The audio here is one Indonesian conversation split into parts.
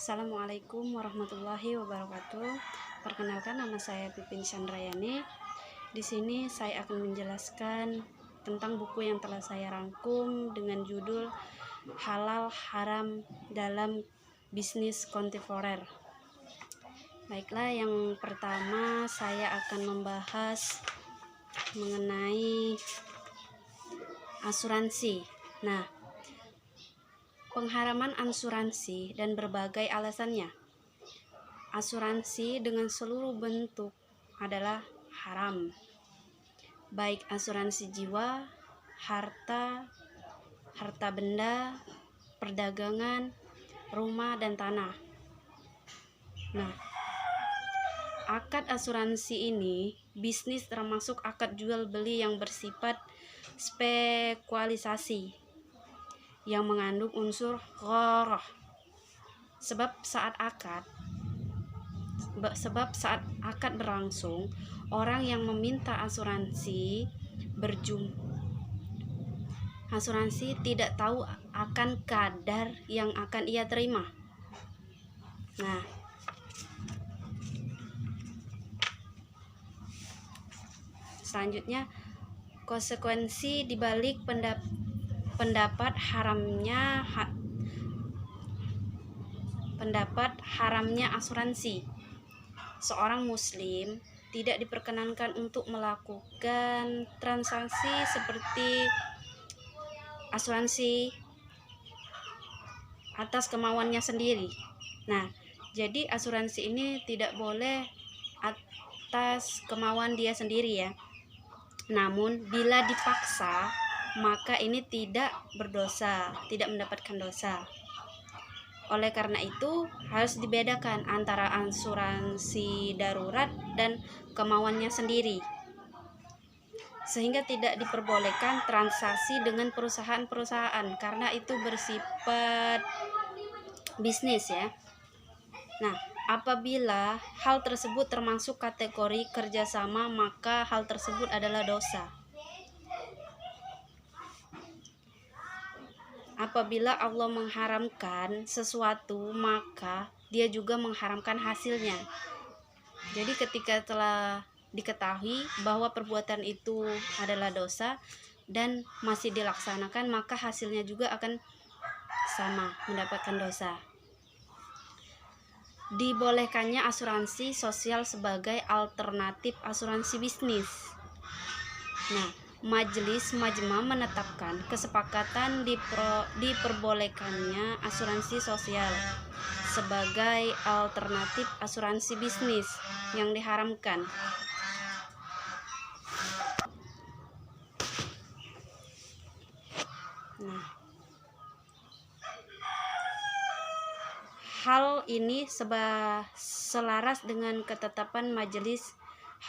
Assalamualaikum warahmatullahi wabarakatuh. Perkenalkan, nama saya Pipin Chandrayani. Di sini saya akan menjelaskan tentang buku yang telah saya rangkum dengan judul Halal Haram dalam Bisnis Kontemporer. Baiklah, yang pertama saya akan membahas mengenai asuransi. Nah, pengharaman asuransi dan berbagai alasannya. Asuransi dengan seluruh bentuk adalah haram, baik asuransi jiwa, harta benda, perdagangan, rumah, dan tanah. Nah, akad asuransi ini bisnis termasuk akad jual beli yang bersifat spekualisasi yang mengandung unsur gharah. Sebab saat akad berlangsung, orang yang meminta asuransi tidak tahu akan kadar yang akan ia terima. Nah, selanjutnya konsekuensi dibalik pendapat haramnya asuransi. Seorang muslim tidak diperkenankan untuk melakukan transaksi seperti asuransi atas kemauannya sendiri. Nah, jadi asuransi ini tidak boleh atas kemauan dia sendiri ya. Namun bila dipaksa, maka ini tidak berdosa, tidak mendapatkan dosa. Oleh karena itu, harus dibedakan antara asuransi darurat dan kemauannya sendiri. Sehingga tidak diperbolehkan transaksi dengan perusahaan-perusahaan karena itu bersifat bisnis ya. Nah, apabila hal tersebut termasuk kategori kerjasama, maka hal tersebut adalah dosa. Apabila Allah mengharamkan sesuatu, maka dia juga mengharamkan hasilnya. Jadi ketika telah diketahui bahwa perbuatan itu adalah dosa dan masih dilaksanakan, maka hasilnya juga akan sama, mendapatkan dosa. Dibolehkannya asuransi sosial sebagai alternatif asuransi bisnis. Nah, Majelis Majma menetapkan kesepakatan diperbolehkannya asuransi sosial sebagai alternatif asuransi bisnis yang diharamkan. Nah, hal ini selaras dengan ketetapan Majelis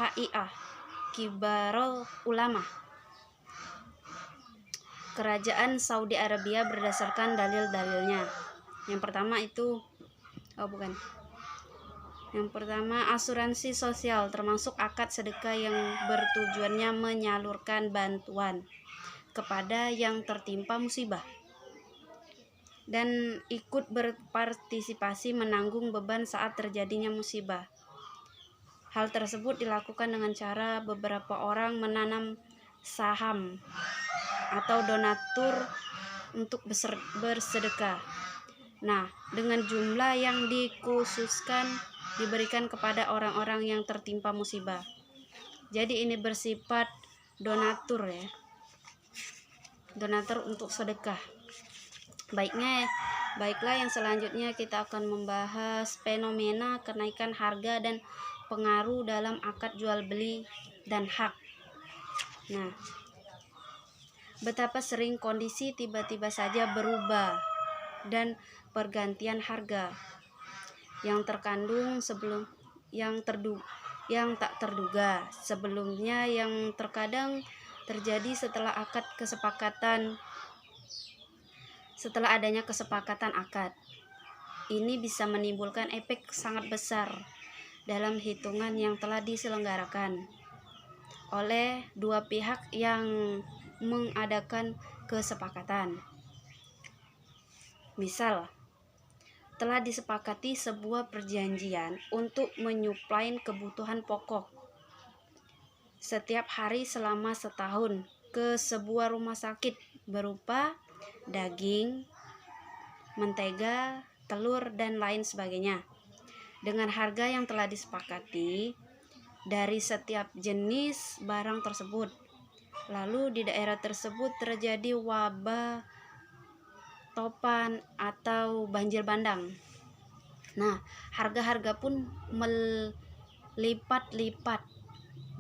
HIA Kibarul Ulama Kerajaan Saudi Arabia berdasarkan dalil-dalilnya. Yang pertama, asuransi sosial termasuk akad sedekah yang bertujuannya menyalurkan bantuan kepada yang tertimpa musibah dan ikut berpartisipasi menanggung beban saat terjadinya musibah. Hal tersebut dilakukan dengan cara beberapa orang menanam saham atau donatur untuk bersedekah. Nah, dengan jumlah yang dikhususkan diberikan kepada orang-orang yang tertimpa musibah. Jadi ini bersifat donatur ya. Donatur untuk sedekah. Baiklah, yang selanjutnya kita akan membahas fenomena kenaikan harga dan pengaruh dalam akad jual beli dan hak. Nah, betapa sering kondisi tiba-tiba saja berubah dan pergantian harga yang tak terduga sebelumnya, yang terkadang terjadi setelah adanya kesepakatan akad. Ini bisa menimbulkan efek sangat besar dalam hitungan yang telah diselenggarakan oleh dua pihak yang mengadakan kesepakatan. Misal, telah disepakati sebuah perjanjian untuk menyuplai kebutuhan pokok setiap hari selama setahun ke sebuah rumah sakit berupa daging, mentega, telur, dan lain sebagainya dengan harga yang telah disepakati dari setiap jenis barang tersebut. Lalu di daerah tersebut terjadi wabah, topan, atau banjir bandang. Nah, harga-harga pun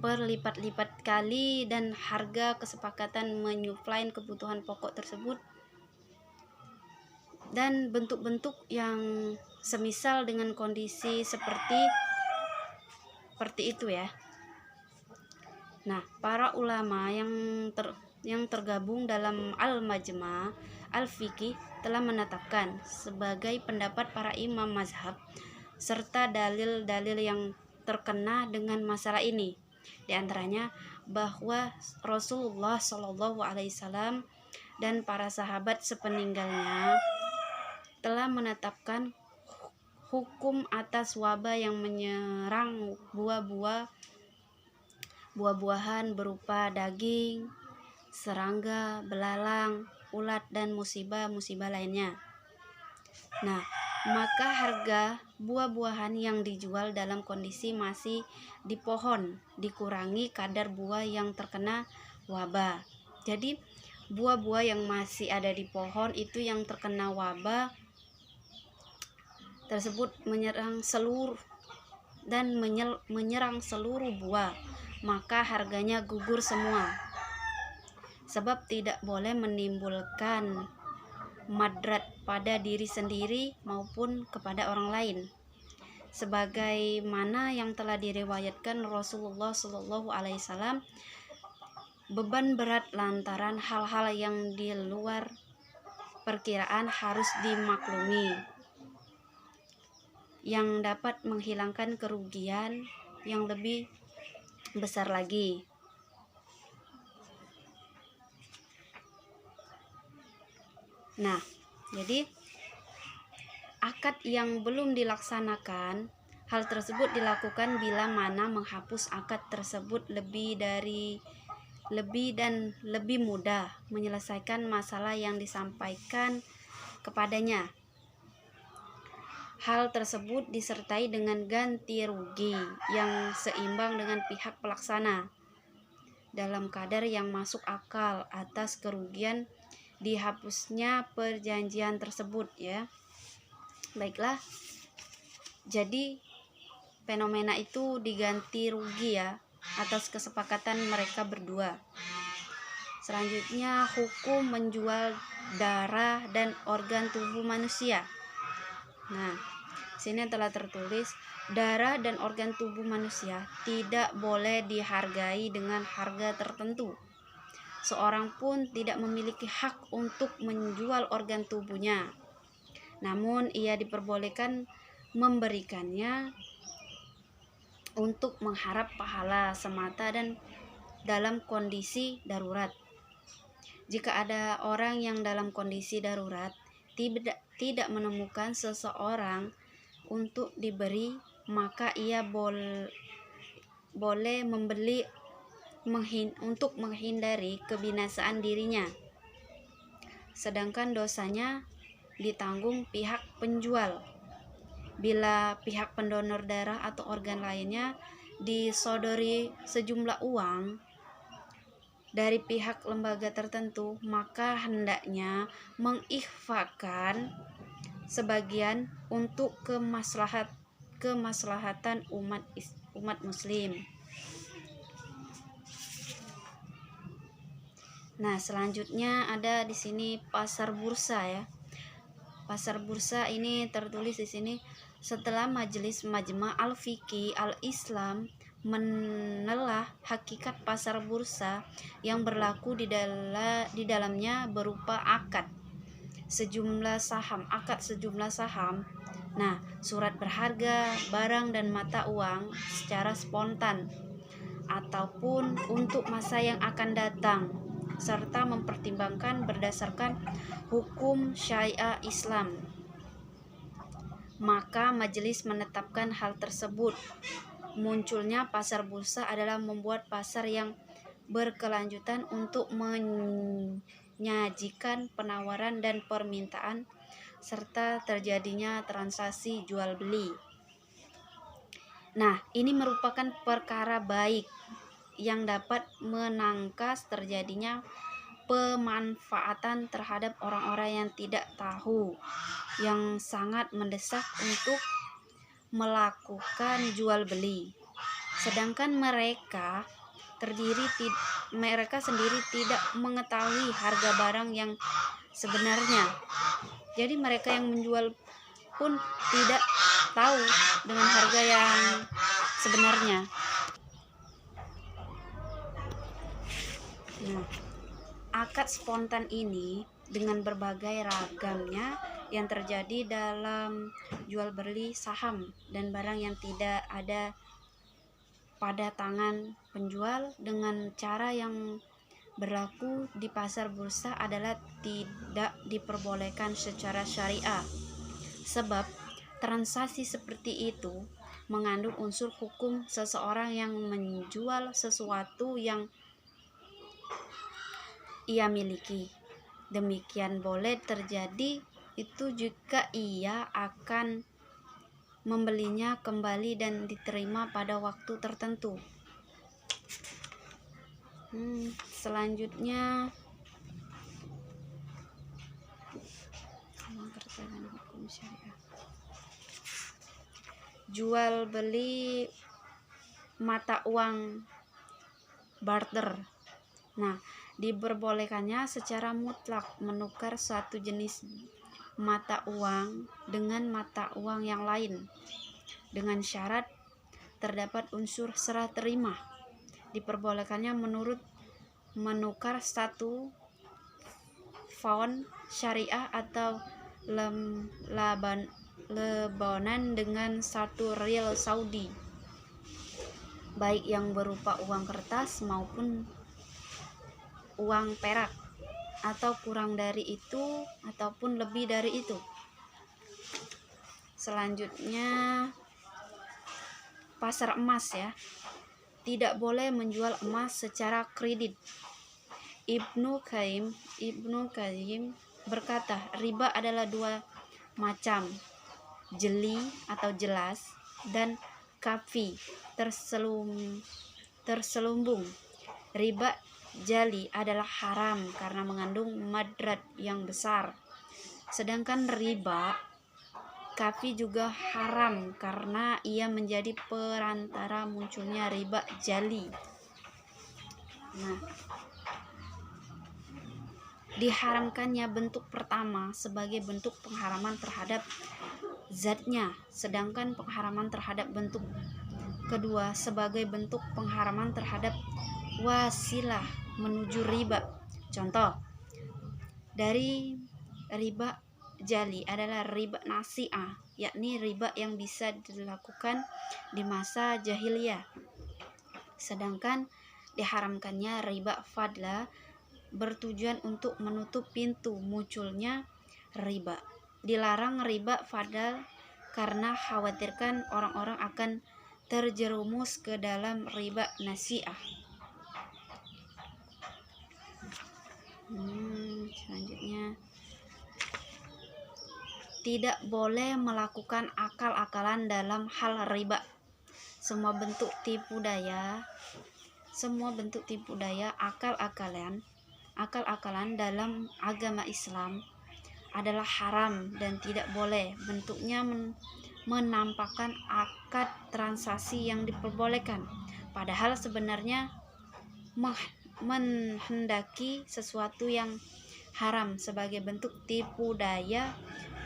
berlipat-lipat kali, dan harga kesepakatan menyuplai kebutuhan pokok tersebut dan bentuk-bentuk yang semisal dengan kondisi seperti itu ya. Nah, para ulama yang tergabung dalam Al-Majma' Al-Fiqih telah menetapkan sebagai pendapat para imam mazhab serta dalil-dalil yang terkena dengan masalah ini. Di antaranya bahwa Rasulullah SAW dan para sahabat sepeninggalnya telah menetapkan hukum atas wabah yang menyerang buah-buahan berupa daging, serangga, belalang, ulat, dan musibah-musibah lainnya. Nah, maka harga buah-buahan yang dijual dalam kondisi masih di pohon dikurangi kadar buah yang terkena wabah. Jadi buah-buah yang masih ada di pohon itu yang terkena wabah tersebut menyerang seluruh buah, maka harganya gugur semua, sebab tidak boleh menimbulkan madrat pada diri sendiri maupun kepada orang lain, sebagaimana yang telah diriwayatkan Rasulullah SAW beban berat lantaran hal-hal yang di luar perkiraan harus dimaklumi, yang dapat menghilangkan kerugian yang lebih besar lagi. Nah, jadi akad yang belum dilaksanakan, hal tersebut dilakukan bila mana menghapus akad tersebut lebih dan lebih mudah menyelesaikan masalah yang disampaikan kepadanya. Hal tersebut disertai dengan ganti rugi yang seimbang dengan pihak pelaksana dalam kadar yang masuk akal atas kerugian dihapusnya perjanjian tersebut ya. Baiklah, jadi fenomena itu diganti rugi ya atas kesepakatan mereka berdua. Selanjutnya, hukum menjual darah dan organ tubuh manusia. Nah, sini telah tertulis darah dan organ tubuh manusia tidak boleh dihargai dengan harga tertentu. Seorang pun tidak memiliki hak untuk menjual organ tubuhnya. Namun ia diperbolehkan memberikannya untuk mengharap pahala semata dan dalam kondisi darurat. Jika ada orang yang dalam kondisi darurat tidak menemukan seseorang untuk diberi, maka ia boleh membeli untuk menghindari kebinasaan dirinya, sedangkan dosanya ditanggung pihak penjual. Bila pihak pendonor darah atau organ lainnya disodori sejumlah uang dari pihak lembaga tertentu, maka hendaknya mengikhfakan sebagian untuk kemaslahatan umat muslim. Nah, selanjutnya ada di sini pasar bursa ya. Pasar bursa ini tertulis di sini, setelah Majelis Majma' Al-Fiqih Al-Islam menelah hakikat pasar bursa yang berlaku di dalamnya berupa akad sejumlah saham. Nah, surat berharga, barang dan mata uang secara spontan ataupun untuk masa yang akan datang, serta mempertimbangkan berdasarkan hukum syariah Islam. maka majelis menetapkan hal tersebut. Munculnya pasar bursa adalah membuat pasar yang berkelanjutan untuk menyajikan penawaran dan permintaan serta terjadinya transaksi jual beli. Nah, ini merupakan perkara baik yang dapat menangkas terjadinya pemanfaatan terhadap orang-orang yang tidak tahu, yang sangat mendesak untuk melakukan jual beli, sedangkan mereka sendiri tidak mengetahui harga barang yang sebenarnya. Jadi mereka yang menjual pun tidak tahu dengan harga yang sebenarnya. Nah, akad spontan ini dengan berbagai ragamnya yang terjadi dalam jual beli saham dan barang yang tidak ada pada tangan penjual dengan cara yang berlaku di pasar bursa adalah tidak diperbolehkan secara syariah. Sebab transaksi seperti itu mengandung unsur hukum seseorang yang menjual sesuatu yang ia miliki. Demikian boleh terjadi itu jika ia akan membelinya kembali dan diterima pada waktu tertentu. Selanjutnya hukum syariah. Jual beli mata uang barter. Nah, diperbolehkannya secara mutlak menukar suatu jenis mata uang dengan mata uang yang lain dengan syarat terdapat unsur serah terima. Diperbolehkannya menukar satu pound syariah atau Lebanon dengan satu rial Saudi, baik yang berupa uang kertas maupun uang perak, atau kurang dari itu ataupun lebih dari itu. Selanjutnya pasar emas ya. Tidak boleh menjual emas secara kredit. Ibnu Qayyim berkata, riba adalah dua macam, jeli atau jelas dan kafi terselubung. Riba jali adalah haram karena mengandung madrat yang besar, sedangkan riba kafi juga haram karena ia menjadi perantara munculnya riba jali. Nah, diharamkannya bentuk pertama sebagai bentuk pengharaman terhadap zatnya, sedangkan pengharaman terhadap bentuk kedua sebagai bentuk pengharaman terhadap wasilah menuju riba. Contoh dari riba jali adalah riba nasi'ah, yakni riba yang bisa dilakukan di masa jahiliyah. Sedangkan diharamkannya riba fadla bertujuan untuk menutup pintu munculnya riba. Dilarang riba fadl karena khawatirkan orang-orang akan terjerumus ke dalam riba nasi'ah. Selanjutnya, tidak boleh melakukan akal-akalan dalam hal riba. Semua bentuk tipu daya, akal-akalan dalam agama Islam adalah haram dan tidak boleh bentuknya menampakkan akad transaksi yang diperbolehkan, padahal sebenarnya menghendaki sesuatu yang haram sebagai bentuk tipu daya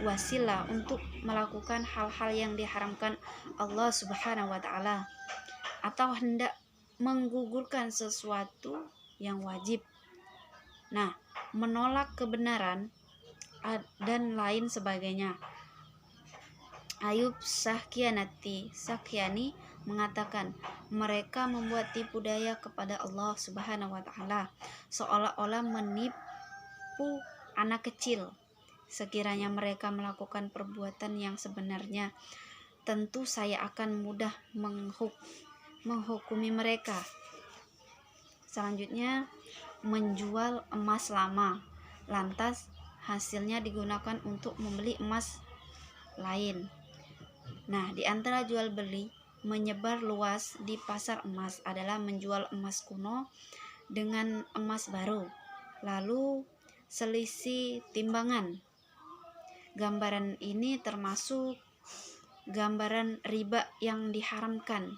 wasilah untuk melakukan hal-hal yang diharamkan Allah Subhanahu wa taala, atau hendak menggugurkan sesuatu yang wajib. Nah, menolak kebenaran dan lain sebagainya. Ayub Sakyani mengatakan, mereka membuat tipu daya kepada Allah Subhanahu wa taala seolah-olah menipu anak kecil Sekiranya mereka melakukan perbuatan yang sebenarnya, tentu saya akan mudah menghukumi mereka. Selanjutnya, menjual emas lama, lantas hasilnya digunakan untuk membeli emas lain. Nah, di antara jual beli menyebar luas di pasar emas adalah menjual emas kuno dengan emas baru, lalu selisih timbangan. Gambaran ini termasuk gambaran riba yang diharamkan.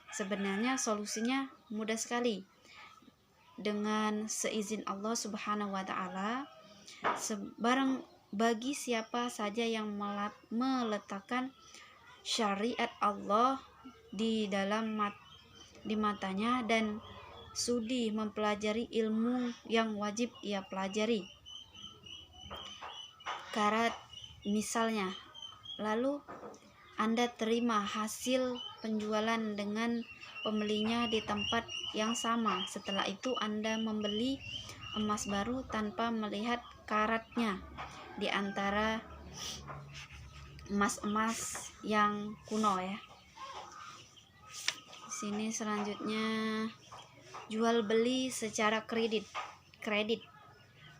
Sebenarnya solusinya mudah sekali. Dengan seizin Allah Subhanahu wa taala, bagi siapa saja yang meletakkan syariat Allah di matanya dan sudi mempelajari ilmu yang wajib ia pelajari. Karat misalnya, lalu Anda terima hasil penjualan dengan pembelinya di tempat yang sama. Setelah itu Anda membeli emas baru tanpa melihat karatnya di antara emas-emas yang kuno ya. Di sini selanjutnya jual beli secara kredit.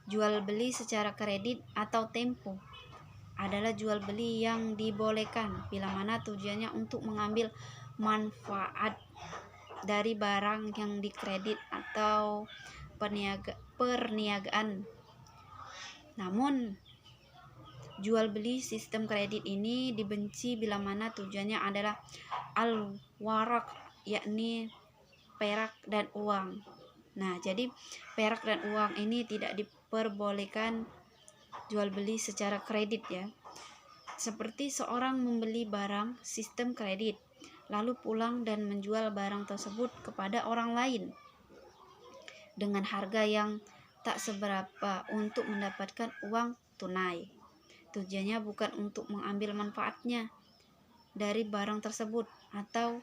Jual beli secara kredit atau tempo adalah jual beli yang dibolehkan bila mana tujuannya untuk mengambil manfaat dari barang yang dikredit atau perniagaan. Namun jual beli sistem kredit ini dibenci bila mana tujuannya adalah al-warak, yakni perak dan uang. Nah, jadi perak dan uang ini tidak diperbolehkan jual beli secara kredit ya. Seperti seorang membeli barang sistem kredit, lalu pulang dan menjual barang tersebut kepada orang lain dengan harga yang tak seberapa untuk mendapatkan uang tunai. Tujuannya bukan untuk mengambil manfaatnya dari barang tersebut atau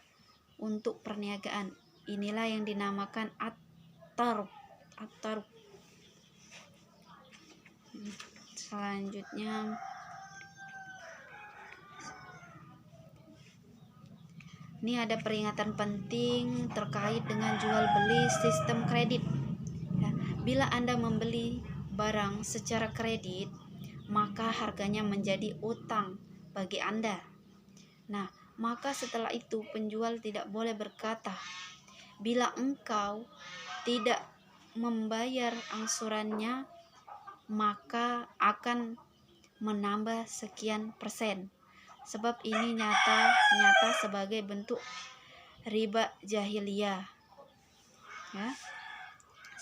untuk perniagaan. Inilah yang dinamakan at-taruk. Selanjutnya, ini ada peringatan penting terkait dengan jual beli sistem kredit. Bila Anda membeli barang secara kredit, maka harganya menjadi utang bagi Anda. Nah, maka setelah itu penjual tidak boleh berkata, bila engkau tidak membayar angsurannya, maka akan menambah sekian persen. Sebab ini nyata sebagai bentuk riba jahiliyah. Ya.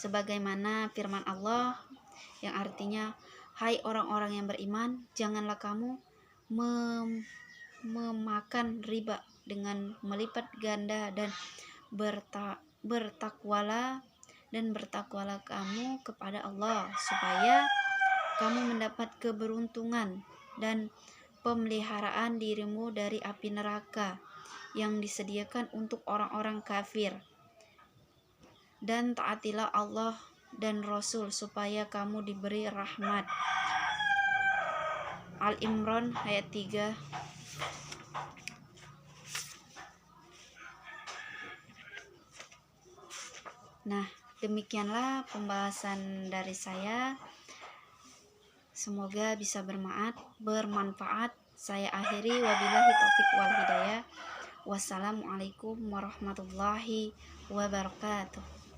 Sebagaimana firman Allah yang artinya, hai orang-orang yang beriman, janganlah kamu memakan riba dengan melipat ganda dan bertakwalah kamu kepada Allah supaya kamu mendapat keberuntungan dan pemeliharaan dirimu dari api neraka yang disediakan untuk orang-orang kafir. Dan taatilah Allah dan Rasul supaya kamu diberi rahmat. Al-Imran ayat 3. Nah, demikianlah pembahasan dari saya. Semoga bisa bermanfaat. Saya akhiri, wabillahi taufiq wal hidayah. Wassalamualaikum warahmatullahi wabarakatuh.